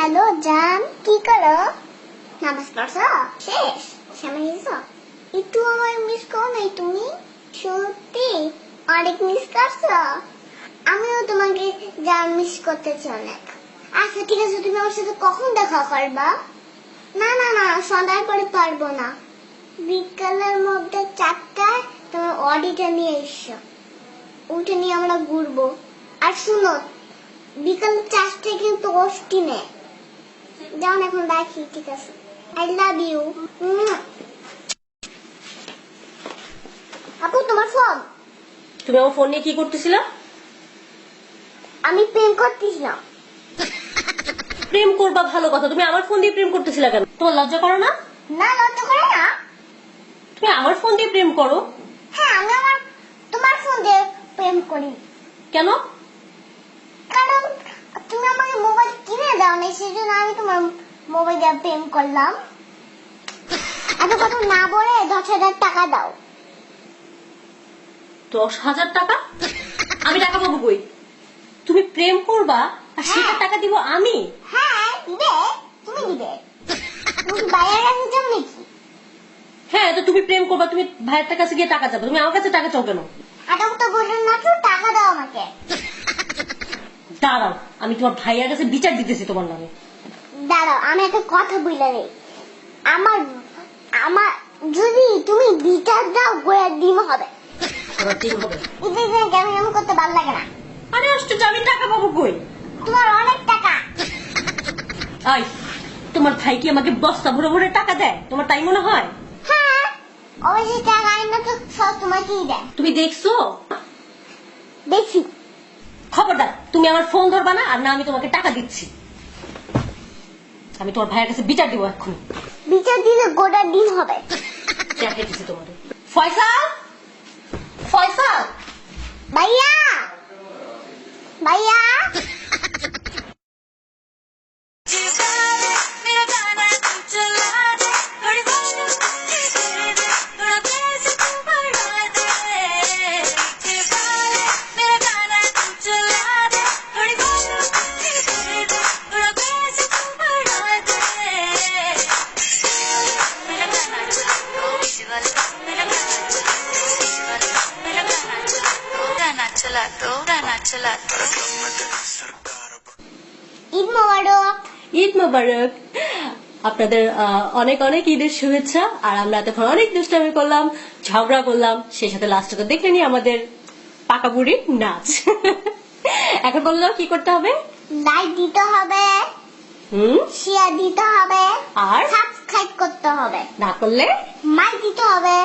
Hello জান, কি করো? নামাজ পড়ছো? শেষ? সামনে গেছো? একটু আমার মিস করো নাই তুমি? সত্যি অনেক মিস করছো। আমিও তোমাকে জান মিস করতেছি অনেক। আচ্ছা ঠিক আছে, তুমি আমার সাথে কখন দেখা করবা? না না না, সন্ধ্যার পরে পারবো না। বিকালের মধ্যে 4টায় তোমার অডিটা নিয়ে এসো। ওটা নিয়ে আমরা ঘুরবো। আর শুনো, বিকাল 4টায় কিন্তু অস্টিনে যাও। এখন রাখি, ঠিক আছে? I love you. আপু তোমার ফোন। তুমি আমার ফোন নিয়ে কি করতেছিলা? আমি প্রেম করতেছিলাম। প্রেম করবা ভালো কথা, তুমি আমার ফোন দিয়ে প্রেম করতেছিলা কেন? তোমার লজ্জা করো না? না, লজ্জা করে না। তুমি আমার ফোন দিয়ে প্রেম করো? হ্যাঁ, আমি তোমার ফোন দিয়ে প্রেম করি। কেন? কারণ তুমি আমাকে মোবাইল কিনে দাও না, সেজন্য আমি তোমার মোবাইল দিয়ে প্রেম করলাম। এত কথা না বলে 10,000 টাকা দাও। 10,000 টাকা? আমি টাকা পাবো কই? তুমি প্রেম করবা আর সেটা টাকা দিব আমি? হ্যাঁ দিবে, তুমি দিবে। তুমি বাইরের কাছে যাও নাকি? হ্যাঁ, তো তুমি প্রেম করবা, তুমি ভাইয়ের কাছে গিয়ে টাকা চাবো, তুমি আমার কাছে টাকা চাও কেন? আটাও তো বললেন না তো, টাকা দাও আমাকে। দাঁড়াও, আমি তোমার ভাইয়ের কাছে বিচার দিতেছি তোমার নামে। দাঁড়াও, আমি একটা কথা বলে নেই। আমার আমার যদি তুমি বিচার দাও, গোয়ার ডিম হবে। তোমার ডিম হবে? ঈদের কেমন কেমন করতে ভালো লাগে না। আরে আশ্চর্য, আমি টাকা পাবো কই? তোমার অনেক টাকা। আই, তোমার ভাই কি আমাকে বস্তা ভরে ভরে টাকা দেয়? তোমার তাই মনে হয়? হ্যাঁ, অবশ্যই টাকা আইনা তো সব তোমাকেই দেয়। তুমি দেখছো? দেখি। খবরদার, তুমি আমার ফোন ধরবা না, আর না আমি তোমাকে টাকা দিচ্ছি। আমি তোমার ভাইয়ের কাছে বিচার দিব এখন। বিচার দিলে গোটা ডিম হবে। দেখাই দিচ্ছি তোমাদের। ফয়সাল, ফয়সাল, ভাইয়া, ভাইয়া। ঈদ মোবারক। ঈদ মোবারক। আপনাদের অনেক অনেক ঈদের শুভেচ্ছা। আর আমরা এতক্ষণ অনেক দুষ্টামি করলাম, ঝগড়া করলাম, সেই সাথে লাস্টে তো দেখে নি আমাদের পাকা বুড়ির নাচ। এখন বললো কি করতে হবে? লাইক দিতে হবে, শেয়ার দিতে হবে, আর সাবস্ক্রাইব করতে হবে, না করলে মাইক দিতে হবে।